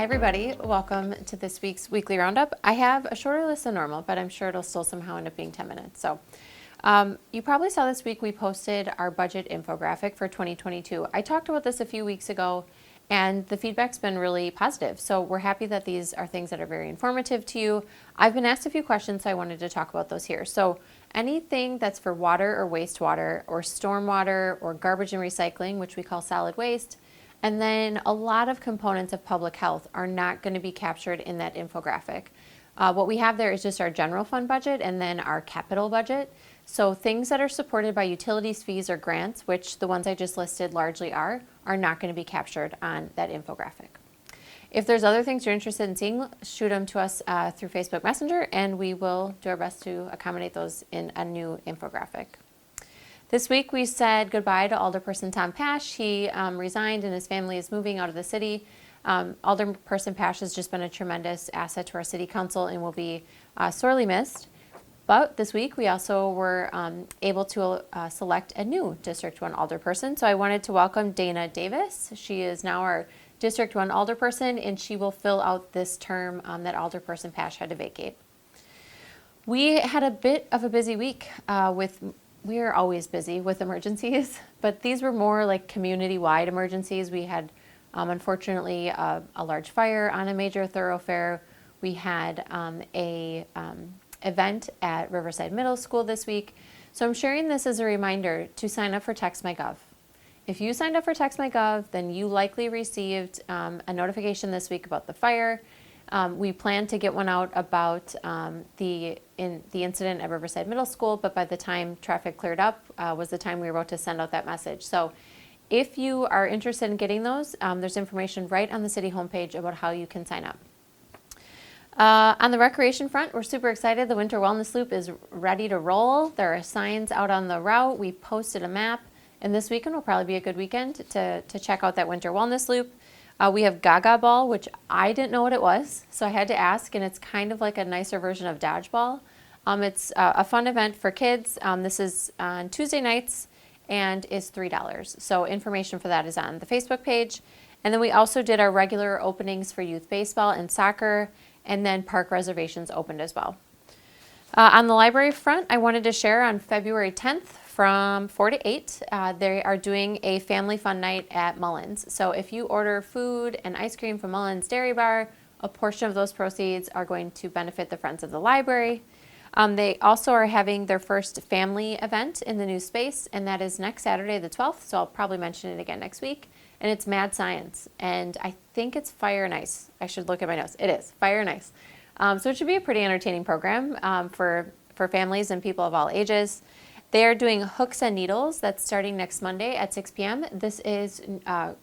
Hi everybody, welcome to this week's weekly roundup. I have a shorter list than normal, but I'm sure it'll still somehow end up being 10 minutes. So you probably saw this week we posted our budget infographic for 2022. I talked about this a few weeks ago and the feedback's been really positive. So we're happy that these are things that are very informative to you. I've been asked a few questions, so I wanted to talk about those here. So anything that's for water or wastewater or stormwater or garbage and recycling, which we call solid waste, and then a lot of components of public health are not going to be captured in that infographic. What we have there is just our general fund budget and then our capital budget. So things that are supported by utilities, fees, or grants, which the ones I just listed largely are not going to be captured on that infographic. If there's other things you're interested in seeing, shoot them to us through Facebook Messenger, and we will do our best to accommodate those in a new infographic. This week we said goodbye to Alderperson Tom Pasch. He resigned and his family is moving out of the city. Alderperson Pasch has just been a tremendous asset to our city council and will be sorely missed. But this week we also were able to select a new District 1 alderperson. So I wanted to welcome Dana Davis. She is now our District 1 alderperson, and she will fill out this term that Alderperson Pasch had to vacate. We had a bit of a busy week we are always busy with emergencies, but these were more like community-wide emergencies. We had, unfortunately, a large fire on a major thoroughfare. We had a event at Riverside Middle School this week. So I'm sharing this as a reminder to sign up for TextMyGov. If you signed up for TextMyGov, then you likely received a notification this week about the fire. We plan to get one out about the incident at Riverside Middle School, but by the time traffic cleared up was the time we were about to send out that message. So if you are interested in getting those, there's information right on the city homepage about how you can sign up. On the recreation front, we're super excited. The Winter Wellness Loop is ready to roll. There are signs out on the route. We posted a map, and this weekend will probably be a good weekend to check out that Winter Wellness Loop. We have Gaga Ball, which I didn't know what it was, so I had to ask, and it's kind of like a nicer version of Dodgeball. It's a fun event for kids. This is on Tuesday nights and is $3. So information for that is on the Facebook page. And then we also did our regular openings for youth baseball and soccer, and then park reservations opened as well. On the library front, I wanted to share on February 10th from 4 to 8, they are doing a family fun night at Mullins. So if you order food and ice cream from Mullins Dairy Bar, a portion of those proceeds are going to benefit the Friends of the Library. They also are having their first family event in the new space, and that is next Saturday the 12th, so I'll probably mention it again next week. And it's Mad Science, and I think it's Fire and Ice. I should look at my notes. It is Fire and Ice. So it should be a pretty entertaining program for families and people of all ages. They are doing hooks and needles. That's starting next Monday at 6 p.m. This is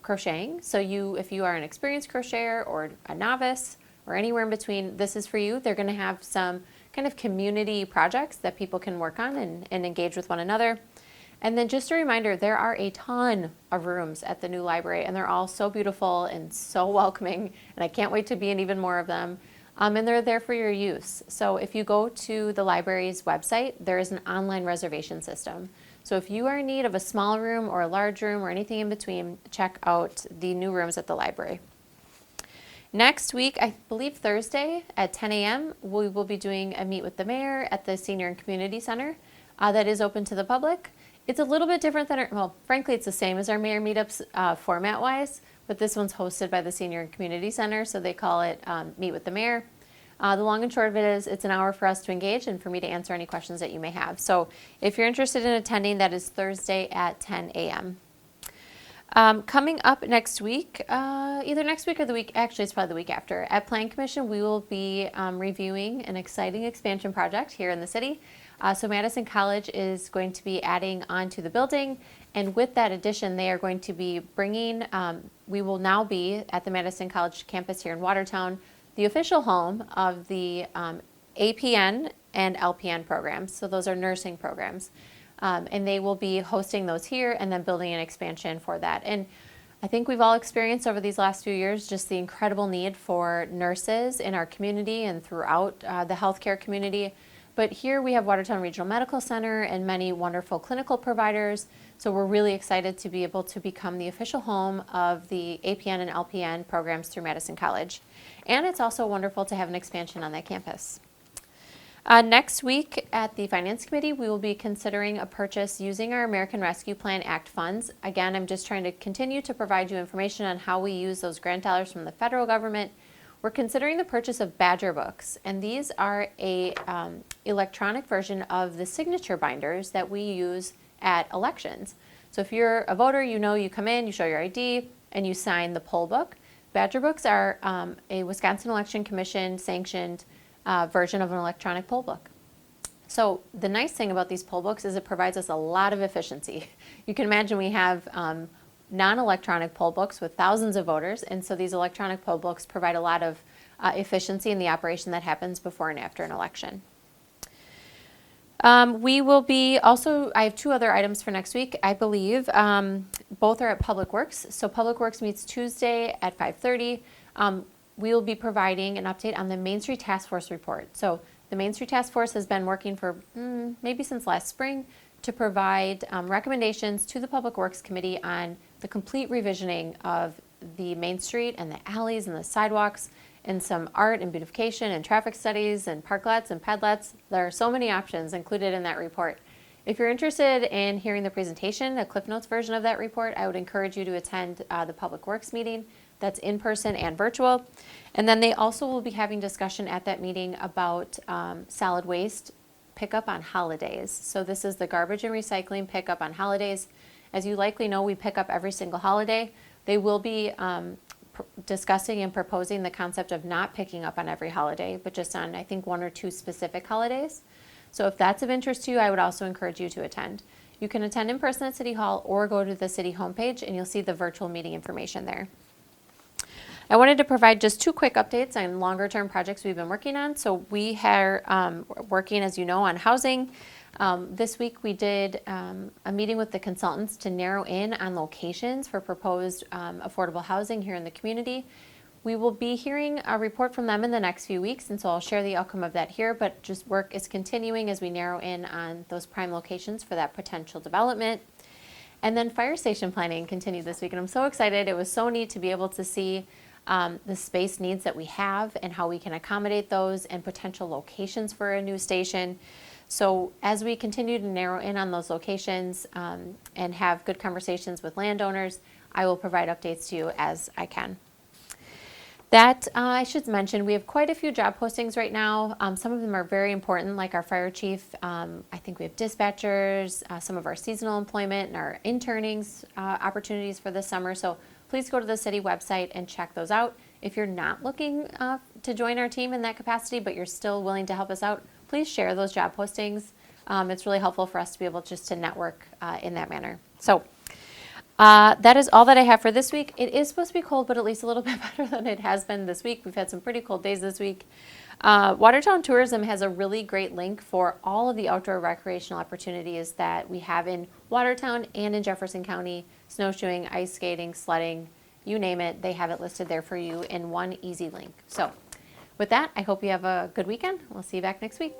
crocheting. So if you are an experienced crocheter or a novice or anywhere in between, this is for you. They're going to have some kind of community projects that people can work on and engage with one another. And then just a reminder, there are a ton of rooms at the new library, and they're all so beautiful and so welcoming, and I can't wait to be in even more of them. And they're there for your use. So if you go to the library's website, there is an online reservation system. So if you are in need of a small room or a large room or anything in between, check out the new rooms at the library. Next week, I believe Thursday at 10 a.m., we will be doing a Meet with the Mayor at the Senior and Community Center that is open to the public. It's a little bit different than frankly, it's the same as our mayor meetups format-wise, but this one's hosted by the Senior and Community Center, so they call it Meet with the Mayor. The long and short of it is it's an hour for us to engage and for me to answer any questions that you may have. So if you're interested in attending, that is Thursday at 10 a.m. Coming up next week, either next week or the week, actually it's probably the week after, at Plan Commission we will be reviewing an exciting expansion project here in the city. So Madison College is going to be adding onto the building, and with that addition they are going to be bringing, we will now be at the Madison College campus here in Watertown, the official home of the APN and LPN programs. So those are nursing programs. And they will be hosting those here and then building an expansion for that. And I think we've all experienced over these last few years just the incredible need for nurses in our community and throughout the healthcare community. But here we have Watertown Regional Medical Center and many wonderful clinical providers. So we're really excited to be able to become the official home of the APN and LPN programs through Madison College. And it's also wonderful to have an expansion on that campus. Next week at the Finance Committee, we will be considering a purchase using our American Rescue Plan Act funds. Again, I'm just trying to continue to provide you information on how we use those grant dollars from the federal government. We're considering the purchase of Badger books, and these are a electronic version of the signature binders that we use at elections. So if you're a voter, you know you come in, you show your ID, and you sign the poll book. Badger books are a Wisconsin Election Commission sanctioned version of an electronic poll book. So the nice thing about these poll books is it provides us a lot of efficiency. You can imagine we have non-electronic poll books with thousands of voters, and so these electronic poll books provide a lot of efficiency in the operation that happens before and after an election. We will be also, I have two other items for next week, I believe. Both are at Public Works. So Public Works meets Tuesday at 5:30. We will be providing an update on the Main Street Task Force report. So the Main Street Task Force has been working for maybe since last spring to provide recommendations to the Public Works Committee on the complete revisioning of the Main Street and the alleys and the sidewalks, and some art and beautification and traffic studies and parklets and pedlets. There are so many options included in that report. If you're interested in hearing the presentation, a Cliff Notes version of that report, I would encourage you to attend the Public Works meeting. That's in person and virtual. And then they also will be having discussion at that meeting about solid waste pickup on holidays. So this is the garbage and recycling pickup on holidays. As you likely know, we pick up every single holiday. They will be discussing and proposing the concept of not picking up on every holiday, but just on, I think, one or two specific holidays. So if that's of interest to you, I would also encourage you to attend. You can attend in person at City Hall or go to the city homepage and you'll see the virtual meeting information there. I wanted to provide just two quick updates on longer term projects we've been working on. So we are working, as you know, on housing. This week we did a meeting with the consultants to narrow in on locations for proposed affordable housing here in the community. We will be hearing a report from them in the next few weeks, and so I'll share the outcome of that here, but just work is continuing as we narrow in on those prime locations for that potential development. And then fire station planning continued this week, and I'm so excited. It was so neat to be able to see the space needs that we have and how we can accommodate those and potential locations for a new station. So as we continue to narrow in on those locations and have good conversations with landowners, I will provide updates to you as I can. That I should mention, we have quite a few job postings right now. Some of them are very important, like our fire chief. I think we have dispatchers, some of our seasonal employment and our internings opportunities for this summer. So please go to the city website and check those out. If you're not looking to join our team in that capacity, but you're still willing to help us out, please share those job postings. It's really helpful for us to be able just to network in that manner. So that is all that I have for this week. It is supposed to be cold, but at least a little bit better than it has been this week. We've had some pretty cold days this week. Watertown Tourism has a really great link for all of the outdoor recreational opportunities that we have in Watertown and in Jefferson County: snowshoeing, ice skating, sledding, you name it. They have it listed there for you in one easy link. So with that, I hope you have a good weekend. We'll see you back next week.